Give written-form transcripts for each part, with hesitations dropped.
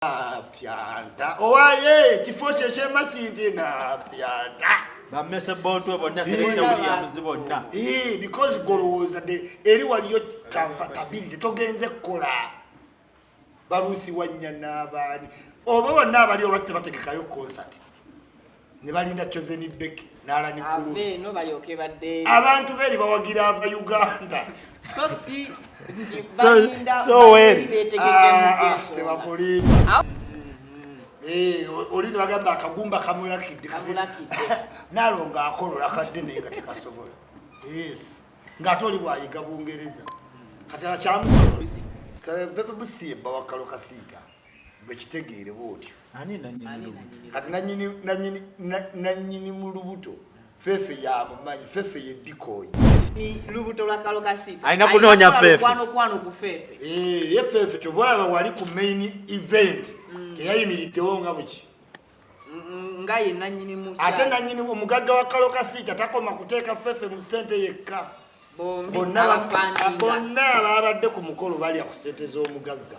Pyanda owaye kifo kyema kindi na pyanda bamese bontu bonna selekta Williams bonna because golowooza de eri waliyo comfortability togenze kukola balusi wanya n'abaani oba bonna abali olwatte bategekayo concert ne balinda Chozeni Beck n'Alani Kulusi no balyoke badde abantu beri bawagira aba Uganda so si so well olini bagamba akagumba kamulakidde nalonga akolola kadde naye nga tekasobola yes ng'ate oli bwayiga Bungereza kati akyamusobola pepe busiimba wakalo kasiita bwe kitegeere bwotyo kati nanyini mu lubuto fefe yamumanyi fefe ye dikoyi lubuto lwa kalo kasiita aina kunoonya fefe kwano ku fefe ye fefe kyovolaba wali ku main event teyayimiriddewo nga buki nga ye nanyini mu ate nanyini omugagga wa kalo kasiita takoma kuteeka fefe mu ssente yekka bonna ababadde ku mukolo balya ku ssente z'omugagga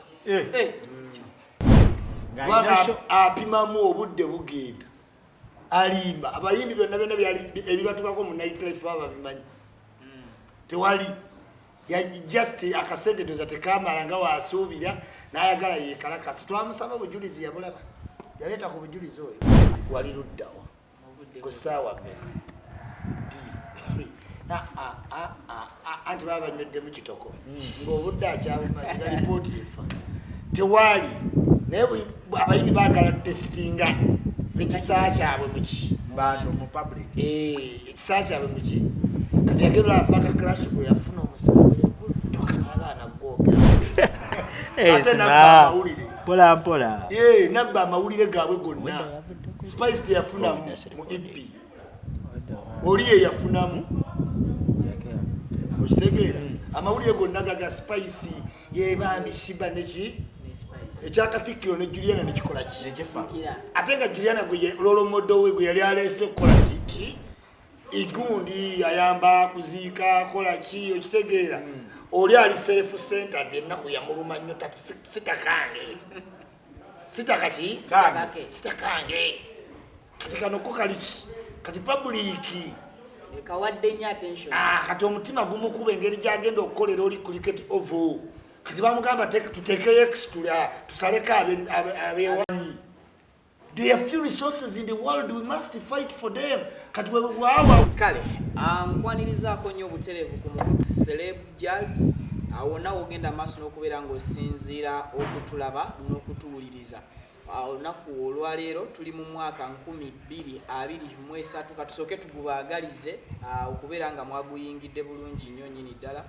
apimamu obudde bugenda alimba abayimbi byonna ebibatukako mu nightlife baba bimanyi tewali just akasente doza tekamala nga wasuubira n'ayagala yekalakasi twamusaba obujulizi yabulaba yaleeta ku bujulizi oyo wali luddawa ku ssaawa anti baba banyweddemu kitoko ng'obudde akyabumanyi nga lipooti efa tewali naye abayimbi baagala tutesitinga ekisaa kyabwe muki ekisaa kyabwe muki kati yagerera apaka clash gwe yafuna omusawo abaana gwogera ate nabba amawulire mpola nabba amawulire gaabwe gonna Spice teyafuna mu EP oli ye yafunamu okitegeera amawulire gonna gaga Spice yebambi shiba neki ekyakatikkiro ne Juliana nekikola ki ate nga Juliana gwe lolomodo we gwe yali aleese okukola ki igundi ayamba kuziika kola ki okitegeera oli ali self centered ennaku yamuluma nnyo tati sitakange kati kano ko kali ki kati public kawadde nnyo attention kati omutima gumukuba engeri gyagenda okukolera oli cricket oval kati bamugamba tuteekeyo extra tusaleko abewanyi. There are few resources in the world, we must fight for them. Kati wewawa kale nkwanirizaako nnyo obutereevu ku mukutu celeb jazz awona ogenda maaso n'okubeera ng'osinziira okutulaba n'okutuwuliriza olunaku olwaleero tuli mu mwaka 2023 katusooke tugubaagalize okubeera nga mwaguyingidde bulungi nnyo nnyini ddala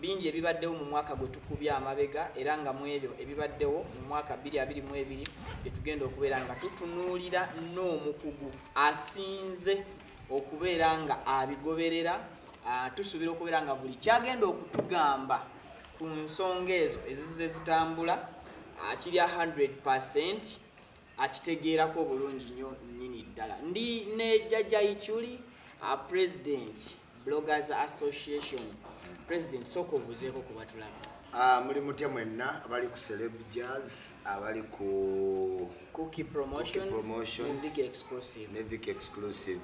bingi ebibaddewo mu mwaka gwe tukubya amabega era nga mu ebyo ebibaddewo mu mwaka 2022 betugenda okubeera nga tutunuulira n'omukugu asinze okubeera nga abigoberera tusuubira okubeera nga buli kyagenda okutugamba ku nsonga ezo ezize zitambula kiri 100% akitegeerako bulungi nnyo nnyini ddala ndi ne Jjajja Ichuli President Bloggers Association President soko obuzeeko kubatulaba muli mutya mwenna abali ku celeb jazz abali ku Cookie Promotions ne Vic Exclusive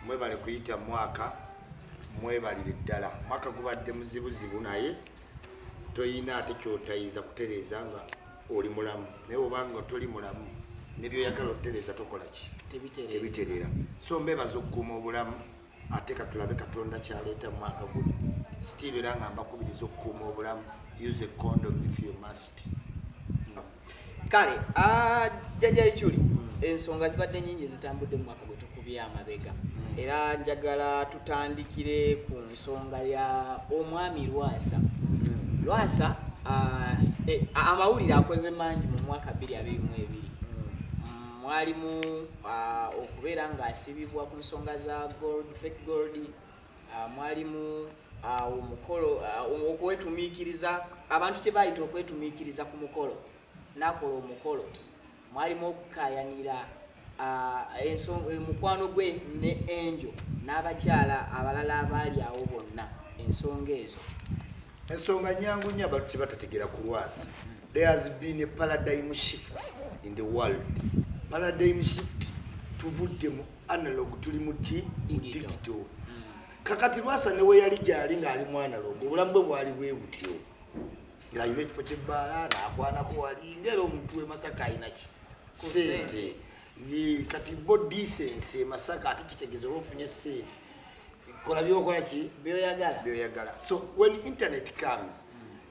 mwebale kuyita mwaka mwebalire ddala mwaka gubadde muzibuzibu naye toyina ate kyotayiza kutereeza nga oli mulamu naye obanga toli mulamu nebyo yagala otereeza tokola ki tebiterera so mbebaza okukuuma obulamu ate katulabe Katonda kyaleeta mu mwaka guno still era nga mbakubiriza okukuuma obulamu use a condom if you must. Kale Jjajja Ichuli ensonga zibadde nnyingi ezitambudde mu mwaka gwe tukubye amabega era njagala tutandikire ku nsonga ya omwami Lwasa amawulire akoze mangi mu mwaka 2022 mwalimu okubeera nga asibibwa ku nsonga za fake gold mwalimu omukolo okwetumiikiriza abantu kye bayita okwetumiikiriza ku mukolo nakola omukolo mwalimu okukayanira mukwano gwe ne Angel n'abakyala abalala abaali awo bonna ensonga ezo ensonga nyangu nnyo abantu tebatategeera ku Lwasa. There has been a paradigm shift in the world. Paradigm shift tuvudde mu analog tuli mu digital. Kakati Lwasa ne we yali gyali ng'ali mu analog obulamu bwe bwali bwe butyo. Ng'alina ekifo ky'ebbaala n'akwanako wali ng'era omuntu w'e Masaka alina ki ssente. Kati bo decency Masaka ate kitegeeza oba ofunye ssente. Kola byokola ki byoyagala. So when internet comes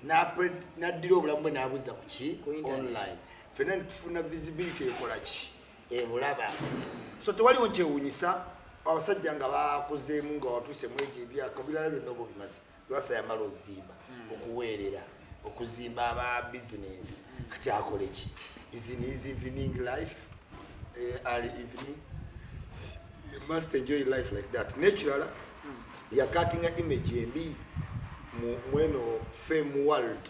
n'addira obulamu bwe n'abuzza ku ki online. Ffenna tufuna visibility ekola ki ebulaba. So tewaliwo kyewuunyisa abasajja nga bakozeemu nga watuuse mu egyo ebyaka birala byonna oba bimaze. Lwasa yamala ozimba okuweerera okuzimba aba business kati akole ki is in his evening life early evening you must enjoy life like that. Naturally yakatinga image embi mweno fame world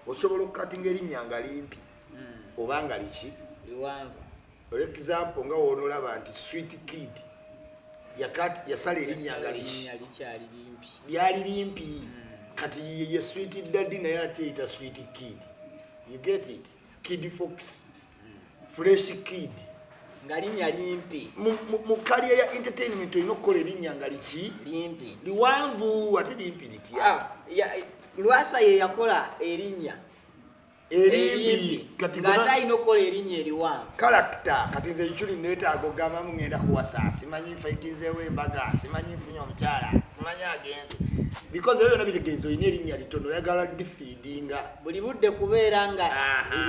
osobola okukatinga erinnya nga limpi oba nga liki liwanvu. For example nga woonolaba nti sweet kid yasala erinnya nga liki lyali limpi kati ye sweet daddy naye ate yita sweet kid. You get it? Kid Fox fresh kid nga linnya limpi mu career ya entertainment olina okukola erinnya nga liki limpi liwanvu ate limpi litya. Lwasa ye yakola erinnya erimbi kati nga alina okukola erinnya eriwanvu character. Kati nze ekiri neetaaga ogamba mugenda kuwasa simanyi nfaitinzeewo embaga simanyi nfunye omukyala simanyi agenze because ebyo byonna bitegeeza olina erinnya litono oyagala difeedinga buli budde kubeera nga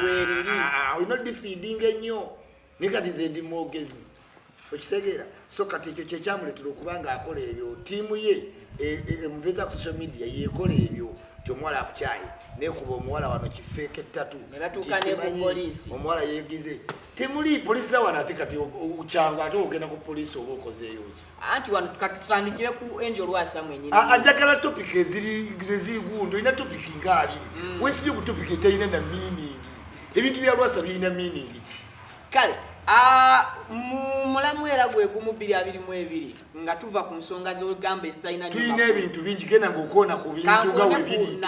weeriri olina difeedinga ennyo naye kati nze ndi mwogezi okitegeera. So kati ekyo kyekyamuleetera okuba nga akola ebyo tiimu ye emuveza ku social media yeekola ebyo omuwala akukyaye nekuba omuwala wano kifeeke ettatu omuwala yeegize temuli polisi wano ate kati okyanga ate ogenda ku polisi oba okozeeyo ki anti wano katutandikire ku Angel Lwasa mwenyini ajagala topiki eziri gundi olina topiki nga abiri wesiri ku topiki eterina na meaning ebintu bya Lwasa birina meaning ki kale mulamu era gwe gumu 222 nga tuva ku nsonga z'olugamba ezitalina tulina ebintu bingi genda ng'okoona ku bintu nga we biri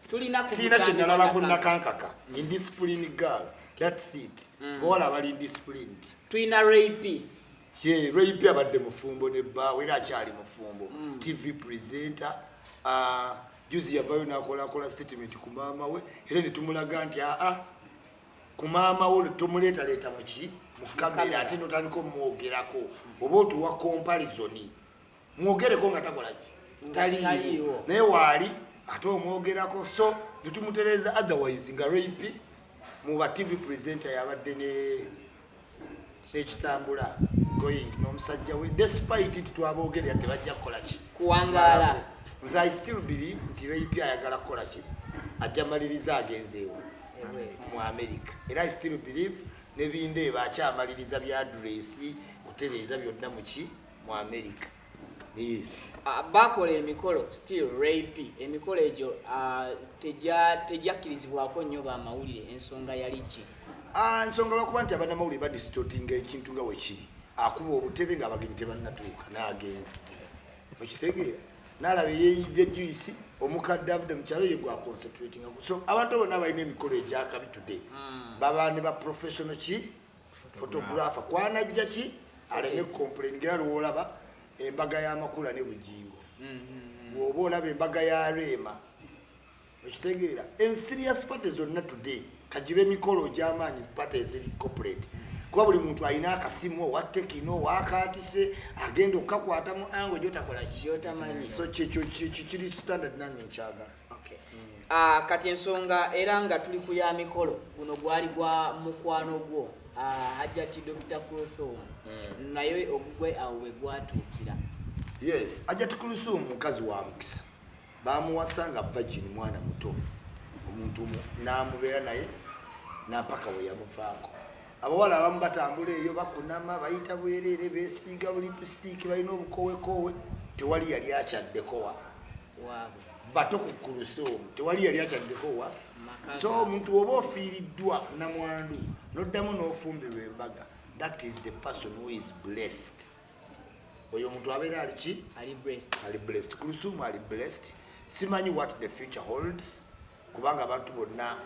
tugende siina kye nalabako nakankaka indiscipline girl that's it bawala bali indisciplined. Tulina rape rape abadde mufumbo nebbaawe era akyali mufumbo TV presenter juzi yavayo n'akolakola statement ku maama we era ne tumulaga nti ku maama wo tumuleetaleeta muki mu kamera ate notandika omwogerako oba otuwa comparison mwogereko nga takola ki taliiwo naye waali ate omwogerako. So netumutereeza otherwise nga rape mu ba TV presenter yabadde n'ekitambula going n'omusajja we despite it twaboogerera tebajja kukola ki kuwangaala. Nze I still believe nti rape ayagala kukola ki ajja maliriza agenzeewo mu America era I still believe ne Bindeba akyamaliriza bya address kutereeza byonna mu America. Yes. Bakola emikolo still rape emikolo egyo tejakkirizibwako nnyo bamawulire ensonga yali ki? Ensonga lwakuba nti abannamawulire badistortinga ekintu nga wekiri akuba obutebe ng'abagenyi tebannatuuka n'agenda okitegeera n'alaba yeeyidde juice omukadde avudde mu kyalo ye gwa concentrating. So abantu bonna balina emikolo egyakabi today baba ne ba professional ki photographer kwanajja ki aleme complain ngera lwolaba embaga y'amakula ne bugingo bw'oba olaba embaga ya Rema okitegeera serious party zonna today kajibe emikolo gy'amaanyi party eziri corporate kuba buli muntu alina akasimu owa tekino wakatise agenda okakwata mu ango gyotakola kyotamanyi. So kyekyo kiri standard nange nkyagala. Kati ensonga era nga tuli ku ya mikolo guno gwali gwa mukwano gwo Hajjati Dr. Kulthum naye ogugwe awo we gwatuukira. Yes, Hajjati Kulthum mukazi wa mukisa bamuwasanga virgin mwana muto omuntu n'amubeera naye n'apaka we yamuvaako. Abawala abamu batambula eyo bakunama bayita bwereere beesiiga lipstick balina obukowekowe tewali yali akyaddeko wa bato ku Kulthum tewali yali akyaddeko wa. So omuntu oba ofiiriddwa namwandu noddamu n'ofumbirwa embaga that is the person who is blessed. Oyo omuntu abeera ali ki ali blessed. Kulthum ali blessed. Simanyi what the future holds kubanga abantu bonna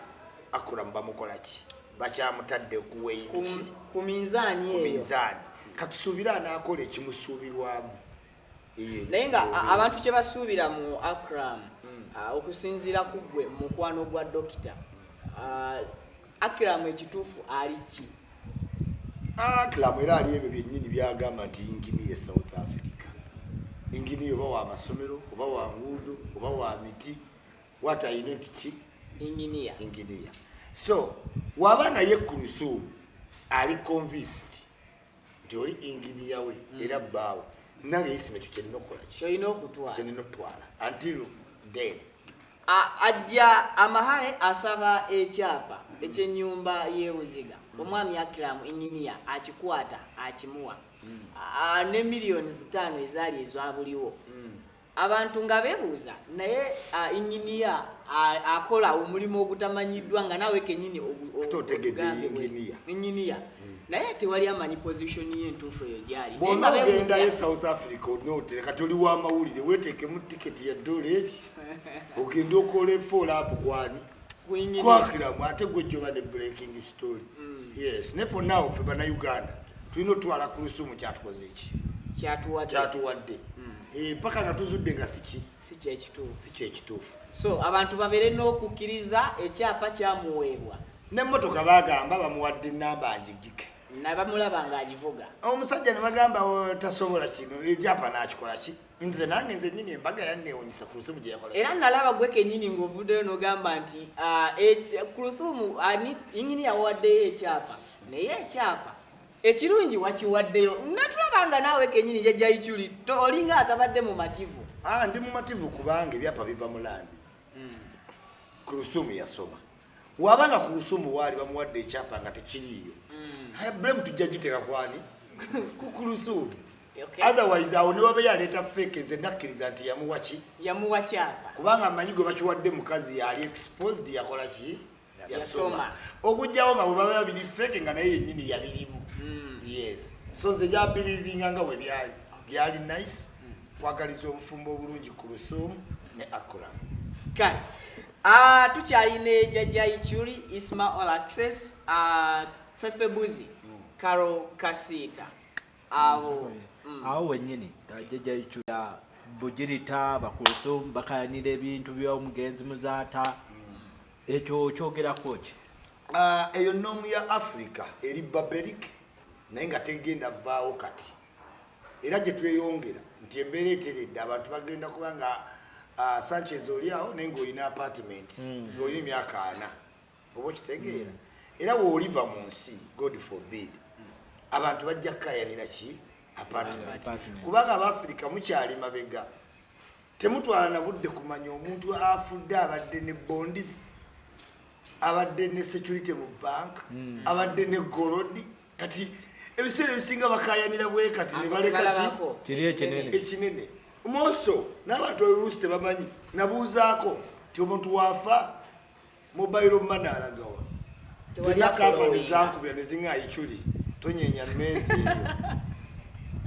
akura bamukola ki bakyamutadde ku weight ku minzaani eyo minzaani katusuubira anaakola ekimusuubirwamu naye nga abantu kye basuubira mu Akram okusinziira ku gwe mukwano gwa dokita Akram ekituufu ali ki? Akram era ali ebyo byennyini byagamba nti inginiya South Africa inginiya oba wa masomero oba wa nguudo oba wa miti what I know ki inginiya so waba naye Kulusuumu ali convinced nti oli inginiya we era bbaawe nange ISMA ekyo kyolina okutwala until then ajja amahale asaba ekyapa ekyennyumba y'ebuziga omwami Akram inginiya akikwata akimuwa ne miliyoni 5 ezaali ezabuliwo abantu nga beebuuza naye inginiya akola omulimu ogutamanyiddwa nga nawe kenyini inginiya naye tewali amanyi position ye entuufu eyo gyali bwonna ogendayo South Africa onote kati oli w'amawulire weeteekemu tiketi ya $1 ogenda okola follow-up kwani kwakiramu ate gwe gyoba ne breaking story yes ne for now ffe bannayuganda tulina otwala Kulusuumu kyatukoze eki kyatuwadde paka nga tuzudde nga si kyekituufu so abantu babeere n'okukkiriza ekyapa kyamuweebwa n'emmotoka bagamba bamuwadde enamba njigike nabamulaba ng'agivuga omusajja ne bagamba tasobola kino ekyapa n'akikola ki nze nange nze nnyini embaga yanneewunyisa Kulusuumu gye yakola era nalaba gwe kennyini ng'ovuddeyo n'ogamba nti Kulusuumu inginiya yawaddeyo ekyapa naye ekyapa ekirungi wakiwaddeyo natulaba nga naawe kennyini jjajja Ichuli olinga atabadde mu mativu ndi mu mativu kubanga ebyapa biva mu landis Kulusuumu yasoma wabanga Kulusuumu waali bamuwadde ekyapa nga tekiriiyo blame tujja giteeka kwani ku Kulusuumu otherwise awo ne waba yaleeta fake nze nakkiriza nti yamuwa kyapa kubanga amanyi gwe bakiwadde mukazi yali exposed yakola ki yasoma okujjawo nga bwe baba babiri fake nga naye yennyini yabirimu yes so nze gyabirivinga nga bwe byali nice kwagaliza obufumbo obulungi Kulusuumu ne Akram kale tukyalina jjajja Ichuli ISMA OLAXES Fefebuzi Karo Kasiita awo wennyini jjajja Ichuli Bugirita Bakulusuumu bakayanira ebintu by'omugenzi Muzaata ekyo kyogerako ki eyo nnoomu ya Africa eri barbaric naye nga tegenda vaawo kati era gye tweyongera nti embeera eteredde abantu bagenda kubanga Sanchez oli awo naye ng'olina apartment ng'olina emyaka 4 oba okitegeera era wooliva mu nsi God forbid abantu bajja kukayanira ki apartment kubanga Abafrika mukyali mabega temutwala na budde kumanya omuntu afudde abadde ne bonds abadde ne security mu bank abadde ne gold kati ebiseera ebisinga bakayanira bwe kati ne baleka kiri ekinene moso n'abantu oluusi tebamanyi nabuuzaako ti omuntu waafa mobile money alagawa zonna kampani zankubya ne ziŋŋa Ichuli tonyeenya meezi eyo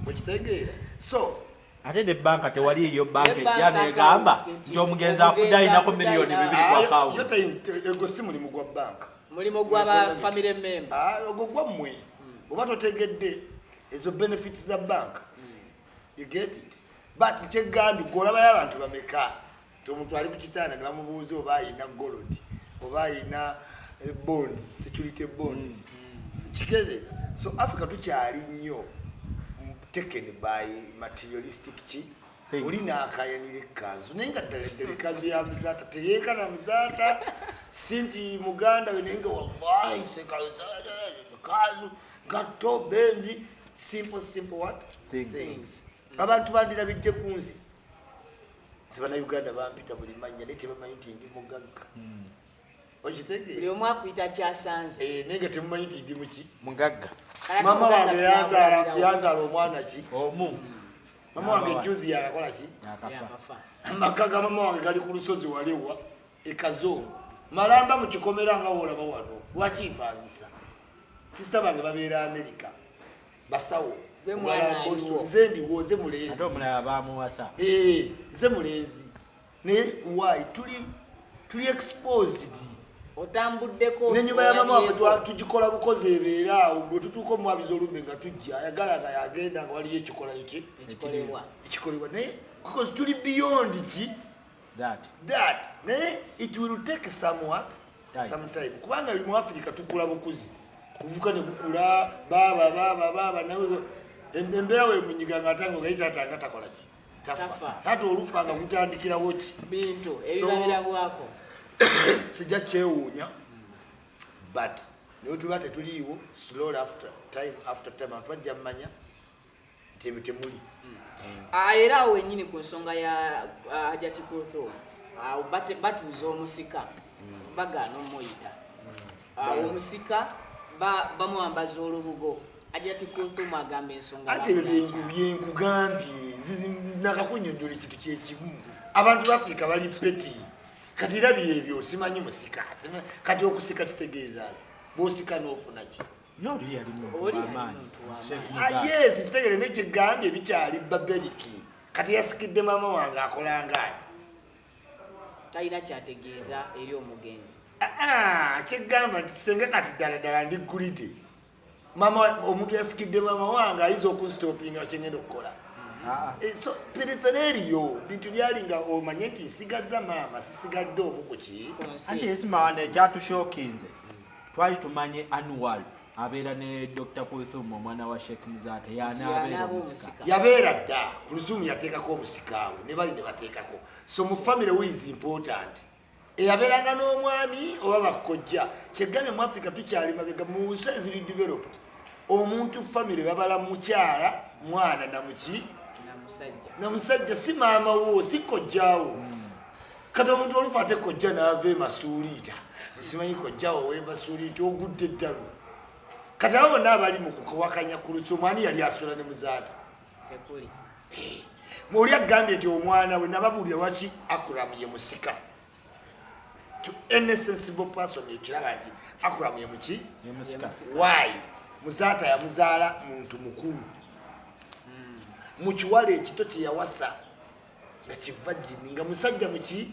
okitegeera so ate ne banka tewaliiyo banka ejja negamba nti omugenzi afudde alinako miliyoni 2 kwa akawunti ego si mulimu gwa banka mulimu gw'aba family member ogwo gwammwe oba totegedde ezo benefits za banka you get it but kyegambye gwolabayo abantu bameka ti omuntu ali ku kitanda ne bamubuuza oba ayina gold oba ayina bonds security bonds kitegeeza so Africa tukyali nnyo taken by materialistic ki oli naakayanira ekkanzu naye nga ddala ekkanzu ya Muzaata teyeekana Muzaata sinti muganda we naye nga wallahi sekanzu gatto benzi simple what things abantu bandirabidde ku nze Bannayuganda bampita buli mannya naye tebamanyi nti ndi mugagga okitegeera buli omu akuyita kyasanze naye nga temumanyi nti ndi muki mugagga mama wange yanzaala omwana ki mama wange juzi yakakola ki amaka ga mama wange gali ku lusozi walewa ekazo malamba mu kikomera nga woolaba wano lwakimpangisa sisita bange babeera America basawo nze ndiwo nze mulenzi ate omulala bamuwasa nze mulenzi naye why tuli exposed otambuddeko n'ennyumba ya mama waffe tugikola bukozi ebeera awo bwe tutuuka omwabiza olumbe nga tujja ayagala nga yagenda nga waliyo ekikola ekikolebwa naye because tuli beyond ki that naye it will take some time kubanga mu Africa tukula bukuzi kuvuka ne bukula baba nawe embeera we munyiga nga atango gayita atanga takola ki tafa tato olufa nga kutandikirawo ki bintu ebirabirabwako sijja kyewuunya but naye tuba tetuliiwo slowly after time atwajja mmanya nti ebyo temuli era awo wennyini ku nsonga ya Hajati Kulthum batuuza omusika bagaana omuyita omusika bamuwambaza olubugo Hajati Kulthum agamba ensonga ate ebyo byenkugambye nakakunyonnyola ekintu kyekimu abantu ba Africa bali peti kati rabye ebyo simanyi musika kati okusika kitegeeza ki bwosika n'ofuna ki yes kitegere nekyegambye bikyali babeliki kati yasikidde mama wange akola ngaayo talina kyategeeza eri omugenzi kyegamba nti senga kati ddala ndiggulide mama omuntu yasikidde mama wange ayinza okunstopinga kyengenda okukola so perifereriyo bintu byalinga omanye nti nsigaza maama sisigadde omu ku ki anti esimawane ekyatushokinze twali tumanye annual abeera ne Dr. Kulthum omwana wa Sheikh Muzata yanabeera omusika yabeera dda Kulthum yateekako omusikaawe ne bali ne bateekako so mu family who is important eyabeeranga n'omwami oba bakojja kyegambye mu Africa tukyali mabega mu nsi eziri developed omuntu family babala mukyala mwana namuki namusajja si maama wo si kojjaawo kati omuntu olufu ate kojja naava emasuuliita simanyi kojjaawo wemasuuliita ogudde eddalu kati abo bonna abali mu kuwakanya Kulthum omwani yali asula ne Muzata oli agambye nti omwana we nababuulira lwaki Akram ye musika to any sensible person ekiraba nti Akram ye muki why Muzata yamuzaala muntu mukulu mu kiwala ekito kye yawasa nga kivagini nga musajja muki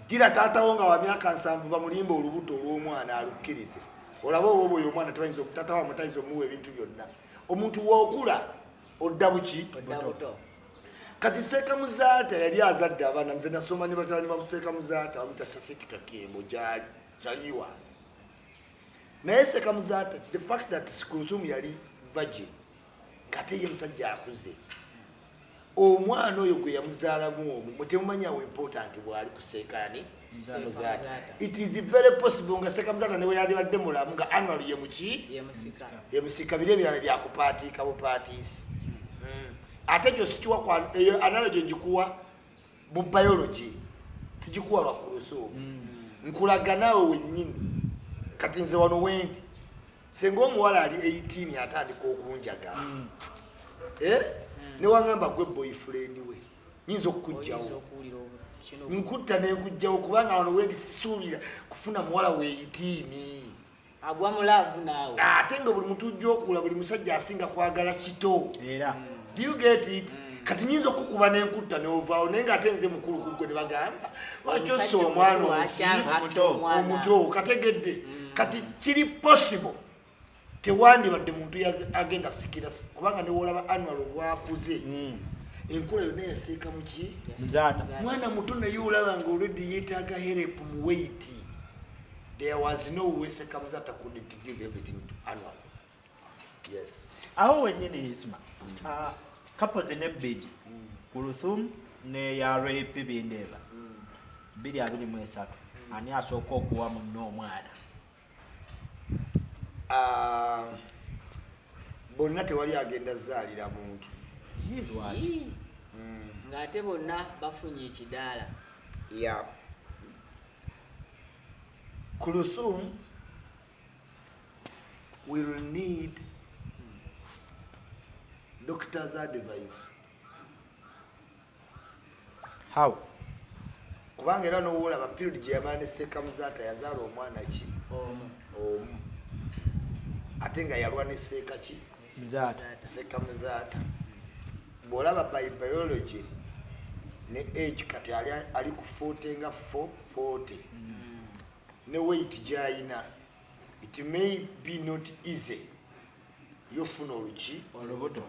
ddira taatawo nga wa myaka 7 bamulimba olubuto olw'omwana alukkirize olaba oba oyo omwana tabayinza taatawo amutayinza omuwa ebintu byonna omuntu wookula odda buki kati Seeka Muzata yali azadde abaana nze nasoma ne batabani ba Seeka Muzata bamuta Safiki Kakembo kyaliwa naye Seeka Muzata the fact that Kulthum yali virgin kate ye musajja akuze omwana oyo gwe yamuzaalamu omwo mutemumanyawo important bwali ku Seekani Muzata it is very possible nga Seeka Muzata newe yalibadde mulamu nga annual ye muki ye musika bire ebirala byakupaatiika bupaatiisi ate ekyo sikiwa kwa analogy njikuwa mu biology sigikuwa lwa Kulthum nkulaga naawe wennyini kati nze wano wendi senga omuwala ali 18 atandika okunjaga ne wangamba gwe boyfriend we nyinza okukujjawo nkutta nenkujjawo kubanga wano wendi sisuubira kufuna muwala we 18 agwa mulaavu naawe ate nga buli muntu ujja okuula buli musajja asinga kwagala kito do you get it kati nyinza okukuba nenkutta neovaawo naye nga ate nze mukulu kugwe ne bagamba wakyosa omwana omuto kategedde kati kiri possible tewandibadde muntu agenda sikira kubanga newolaba annual obwakuze enkula yonna yaseeka muki mwana muto naye olaba nga olwedde yeetaaga help mu weight there was no way Seeka Muzata couldn't give everything to annual yes aho wennyini Isma couples nebbiri Kulthum ne ya rape Bindeba 223 ani asooka okuwa munno omwana bonna tewali agenda zaalira muntu ng'ate bonna bafunye ekidaala Kulthum will need doctor's advice. How? Kubanga era n'owola ba period gye yamala ne Seeka Muzata yazaala omwana ki omu ate nga yalwa ne Seeka ki Seeka Muzata bw'olaba by biology ne age kati ali ku 40 nga 40 ne weight gyayina, it may be not easy yofuna olubuto.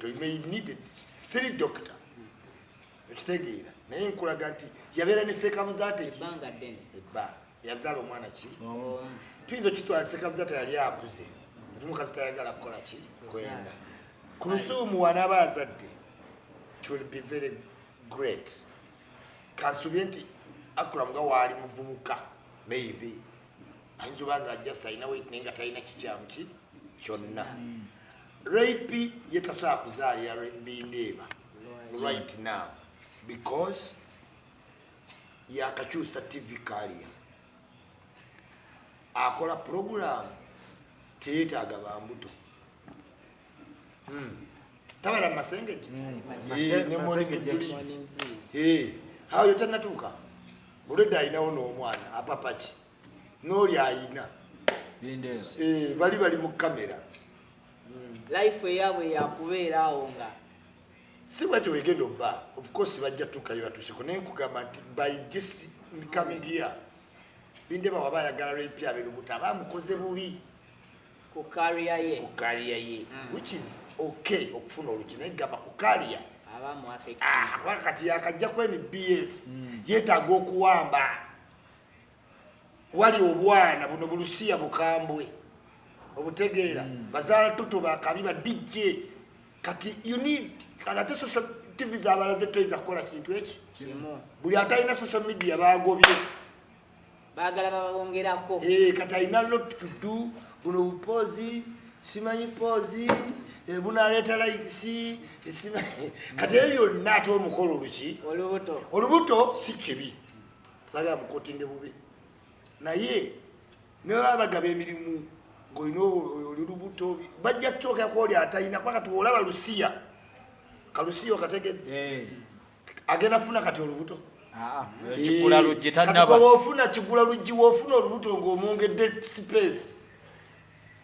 You may need a silly doctor. Ekitegeera naye nkulaga nti yabeera ne sekamuzaate ebbanga yazaala omwana ki tuyinza okitwala sekamuzaate yali akuze omukazi tayagala kukola ki kwenda ku lusuumu wanaaba azadde it will be very great. Kansubye nti akulamu nga waali muvubuka maybe ayinza oba nga just alina weight naye nga talina kikyamu ki kyonna. Rape ye tasobola kuzaalira Bindeba right now because yakakyusa TV career akola program teyeetaaga bambuto tabala masengeji ne morning breeze how yotanatuuka olwedda ayinawo n'omwana apapaki n'oli ayina bali mu kamera life eyabwe yakubeeraawo nga si bwatyo wegenda obba of course bajja tukayo batuseko naye nkugamba nti by this coming year Bindeba waba ayagala rape abeerubuta abamukoze bubi ku career ye which is okay okufuna oluki naye gamba ku career abamu affect wakati yakajja kweni BS yeetaaga okuwamba wali obwana buno bulusiya bukambwe obutegeera bazaala tuto bakabi ba DJ kati you need ate social TV zabalaze toyiza kukola kintu eki buli atalina social media bagobye baagala babongerako kati alina lot to do buno bupozi simanyi pozi bunaleeta likesi kati ebyo byonna ate omukolo oluki olubuto si kibi saga mukotinge bubi naye ne babagaba emirimu ng'olina olubuto bajja kutoka kwoli atalina kwakati olaba lusiya kalusiya okategedde agenda funa kati olubuto kati wofuna kigula luggi wofuna olubuto ng'omwongedde space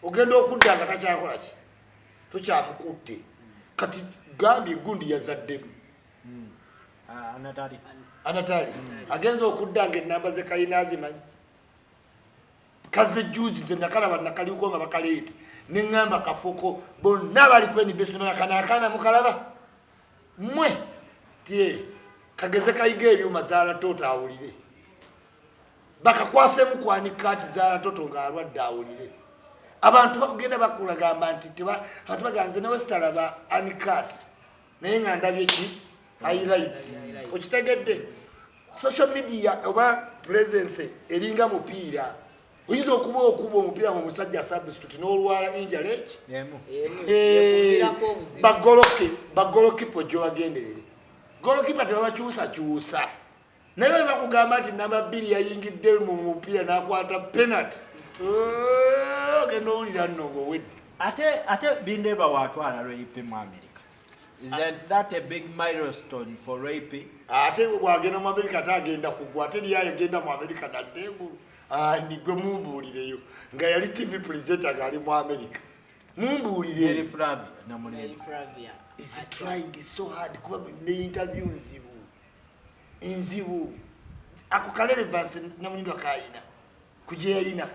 ogenda okudda nga takyakola ki tokyamukutte kati gambye egundi yazaddemu anatali agenza okudda ng'ennamba ze kayina azimanyi kaze juzi nze nakalaba nakaliko nga bakaleeta neŋŋamba kafoko bonna bali kweni besema kanakana mukalaba mmwe tie kageze kayiga ebyuma zaala toto awulire bakakwasemu kwanika ati zaala toto ng'alwadde awulire abantu bakugenda bakulagamba nti abantu baganze ne wesitalaba anikat naye nga ndabye ki highlights okitegedde social media oba presence eringa mupiira oyinza okuba omupiira mu musajja substitute n'olwala injury bagolokipo gye wagenderere golokipa tebabakyusakyusa naye bakugamba nti namba 2 yayingidde mu mupiira n'akwata penalty ogenda owulira nno ng'owedde ate Bindeba watwala rape mu America. Isn't that a big milestone for rape? Ate bwagenda mu America atagenda kugwa ate liyayo genda mu America naddengulu nigwe mumbuulireyo nga yali TV presenter ng'ali mu America mumbuulire is trying so hard kuba ne interview nzibu ako ka relevance namunyindwa kayina kuje yalina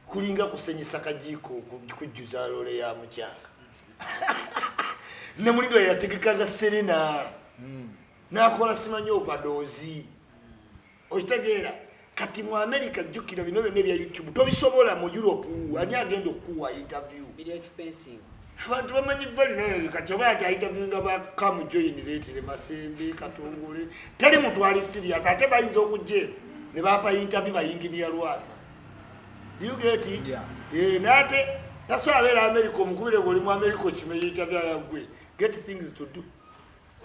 kulinga kusenyesa kajiiko kujjuza lole ya mukyanga namunyindwa yategekanga Serena nakola simanyi overdose okitegeera kati mu America jukira bino byonna bya YouTube tobisobola mu Europe ani agenda okuwa interview very expensive abantu bamanyi vali kati oba ati interview nga ba come join rate masembe katongole tali mutwali serious ate bayinza okujje ne bapa interview bayingiria lwasa you get it nate that's why America omukubire goli mu America kime interview yagwe get things to do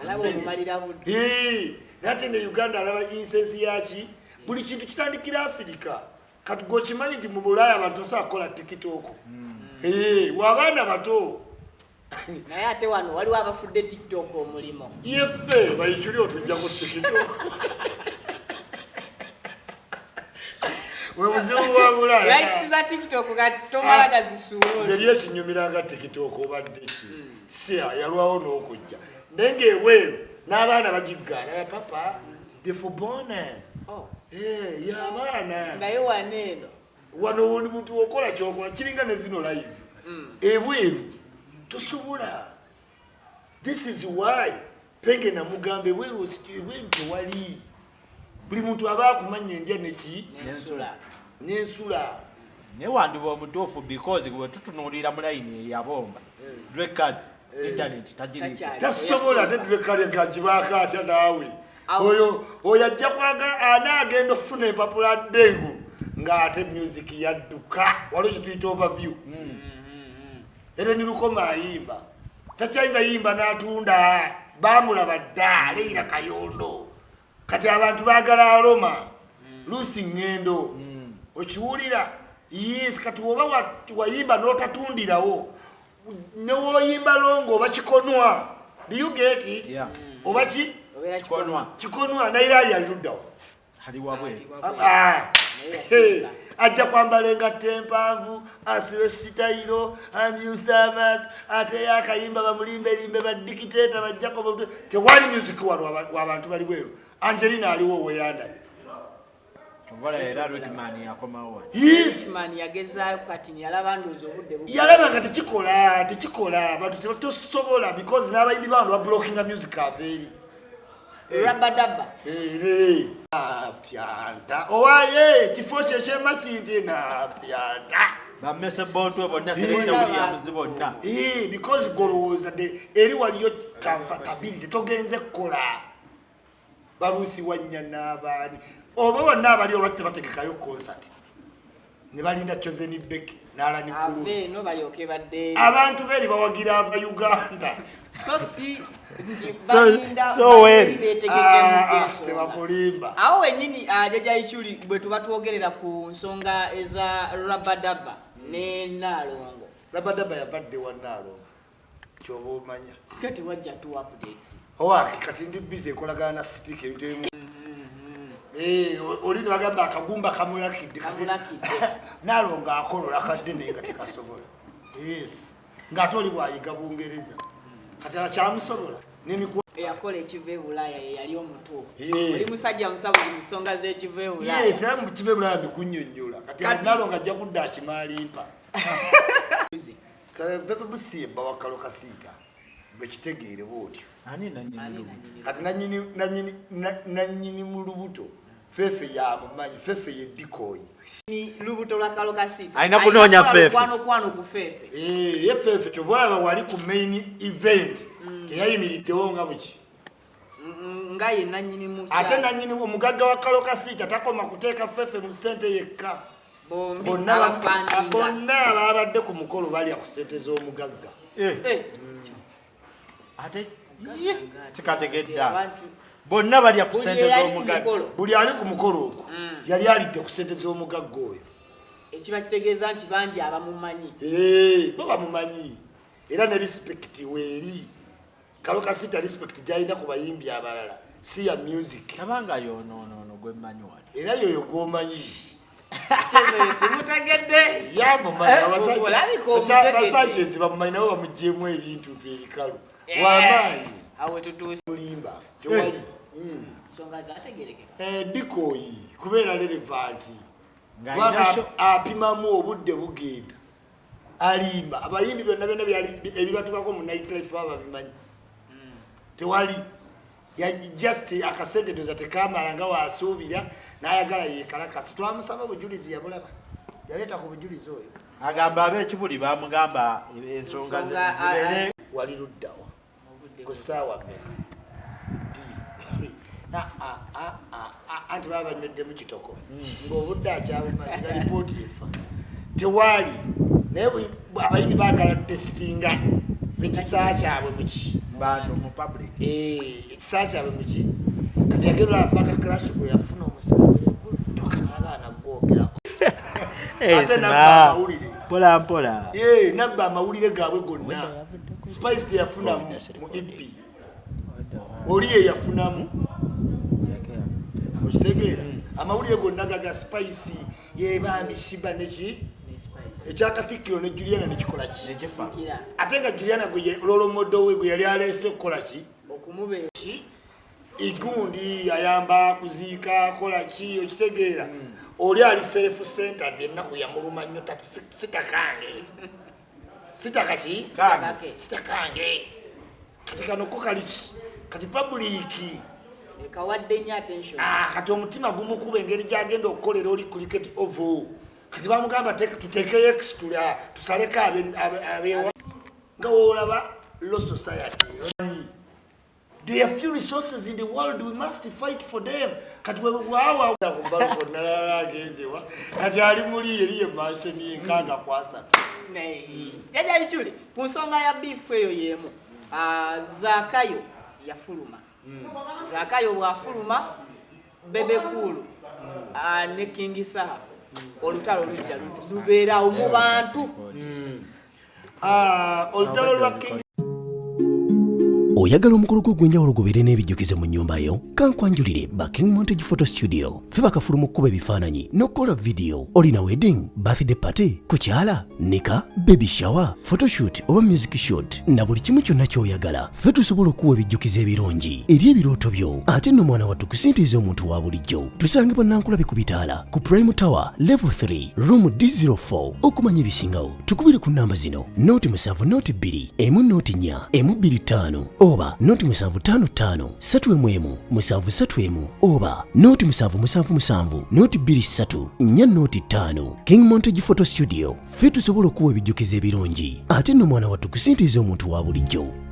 alabo mumalira budi nate ne Uganda alaba incense yachi buli kintu kitandikira Africa kati gokimanyi nti mu Bulaya abantu akola TikTok wabana bato naye ate wano waliwo abafudde TikTok omulimo yefe bayikyuli otujja ku TikTok webuzibu wa Bulaya likes za TikTok kati tomalaga zisuulo zeriyo kinyumiranga TikTok obadde ki sia yalwawo n'okujja nenge eweeru n'abaana bagiggana papa de fubone Yabaana. Naye waneeno. Wano woni muntu okola kyokola kiringa ne zino live. Ebweru tosobola. This is why penge na mugambe bweru tewali. Buli muntu aba akumanya endya neki n'ensula. Ne wandiba omutuufu because gwe tutunuulira mu layini eyabomba. Record internet tajiriko. Tasobola tedrekale gajibaaka atya naawe. Oyo ajja kwagala anaagenda okufuna empapula ddengu ng'ate music yadduka. Waliwo kituyita overview. Era ni Lukoma ayimba. Takyayinza yimba n'atunda. Baamulaba dda Leira Kayondo. Kati abantu baagala Aroma. Lucy Ngendo. Okiwulira? Yes, kati oba wayimba n'otatundirawo. Ne woyimba longo oba kikonwa. Do you get it? Yeah. Oba ki? Kikonwa nairali aliruddawo. Hali wabwe. Ajja kwambala engatto empanvu, asibe sitayiro, amyusamas, ate yakayimba bamulimbelimbe badikiteeta bajjako tewali music wano w'abantu bali bweru. Angelina aliwo oweyanda. Wala era Redman yakomawo. Yes. Man yagezaayo kati yalaba ndozo obudde bukulu. Yalaba nga tekikola abantu tosobola because n'abayimbi bano bablockinga music aveeri. Rabadaba. Fyanta. Owaye kifo kyekema kinti na fyanta. Bamese bontu bonna selector Williams bonna. Because golowooza eri waliyo comfortability togenze kukola. Balusi wanya n'abaani. Oba bonna abali olwatti bategekayo concert. Ne balinda Chozeni Beck n'Alani Cruz. No balyoke badde. Abantu beri bawagira aba Uganda. So si tebakulimba. Awo wenyini ajaja ichuli bwe tuba twogerera ku nsonga eza Rabadaba ne Nalongo. Rabadaba yabadde wa Nalongo. Kyoba omanya. Kati wajja tu updates. Kati ndi busy ekolagana na speaker ebintu olini bagamba akagumba kamulakidde. Nalongo akolola kadde naye nga tekasobola. Yes. Ng'ate oli bwayiga Bungereza. Kati akyamusobola. Eyakola ekiva e Bulaaya yali omutuufu. Oli musajja musabuzi mu nsonga z'ekiva e Bulaaya. Yes, era mu kiva e Bulaaya bikunnyonnyola. Kati Nalongo ajja kudda akimalimpa. Pepe Busiemba wa Kalo Kasiita bwe kitegeere bw'otyo. Ani nanyini. Kati nanyini mu lubuto. Fefe ya mumanyi, Fefe ye dikoyi. Ni lubuto lwa Kalo Kasiita. Aina kunoonya Fefe. Kwano ku Fefe. Ye Fefe kyova wali ku main event. Teyayimiriddewo nga buki. Nga ye nanyini mu. Ate nanyini omugagga wa Kalo Kasiita takoma kuteeka Fefe mu ssente yekka. Bonna ababadde ku mukolo balya ku ssente z'omugagga. Ate sikategedda. Bonna balya ku ssente z'omugagga. Buli ali ku mukolo ogwo yali alidde ku ssente z'omugagga oyo. Ekiba kitegeeza nti bangi abamumanyi. Bo bamumanyi. Era ne respect weeri. Kalo Kasiita respect gyalina ku bayimbi abalala. Si ya music. Tabanga yono gwe mmanyi wali. Era yoyo gw'omanyi. Simutegedde. Yamumanyi abasajja bamumanyi nabo bamugyemu ebintu ebikalu. Wamaanyi. Awe tutuuse. Mulimba. Tewali. Nsonga zaategerekeka. Dikoyi kubeera relevant. Apimamu obudde bugenda. Alimba. Abayimbi byonna ebibatukako mu nightlife baba bimanyi. Tewali. Just akasente doza tekamala nga wasuubira n'ayagala yeekalakasi. Twamusaba bujulizi yabulaba. Yaleeta ku bujulizi oyo. Agamba ab'ekibuli bamugamba ensonga zibeere. Wali luddawa. Ku ssaawa mmeka. Anti baba banywedde mu kitoko. Ng'obudde akyabumanyi nga lipooti efa. Tewali. Naye abayimbi baagala testinga ekisaa kyabwe muki. Bantu mu public. Ekisaa kyabwe muki. Kati yagerera afaka clash bwe yafuna omusango kati abaana gwogera. Ate nabba amawulire. Mpola. Nabba amawulire gaabwe gonna. Spice yafuna mu EP. Oli ye yafunamu. Okitegeera? Amawulire gonna gaga Spice yebambi Shiba neki. Ekyakatikkiro ne Juliana ne kikola ki? Nekifa. Ate nga Juliana gwe lolo modo we gwe yali aleese okukola ki? Okumubeera. igundi ayamba kuziika kola ki okitegeera oli ali self centered ennaku yamuluma nnyo tati sitakange sitakaki sitakange kati kano ko kaliki kati public kawadde nnyo attention kati omutima gumukuba engeri gyagenda okukolera oli cricket oval kati bamugamba tuteekeyo extra tusaleko abewa nga woolaba law society. There are few resources in the world, we must fight for them. Kati wewawa kumbalo nalagezewa kati ali muri yeriye mashoni nkaga kwasa jaja ichuli ku nsonga ya beef eyo yemu Zakayo yafuluma Zakayo bwafuluma bebe kulu ne KingSmith olutalo lujja lubeera mu bantu olutalo lwa King oyagala omukolo gw'enjawulo gubeere n'ebijjukize mu nnyumba yo kankwanjulire ba KingMontage Photo Studio fe bakafuluma okukuba ebifaananyi n'okukola vidiyo olina wedding birthday party kukyala nika baby shower photoshoot oba music shoot na buli kimu kyonna ky'oyagala fe tusobola okuwa ebijjukize ebirungi eri ebirooto byo ate nno mwana wattu kusintiiza omuntu wa bulijjo tusangibwa Nankulabi ku Bitaala ku Prime Tower level 3 room D04 okumanya ebisingawo tukubire ku namba zino noti 7 noti 2 emu noti 4 emu 25 oba noti 755 3 731 oba noti 777 noti 23 4 noti 5 KingMontage Photo Studio fe tusobola okuwa ebijjukize ebirungi ate nno mwana wattu kusintiiza omuntu wa bulijjo.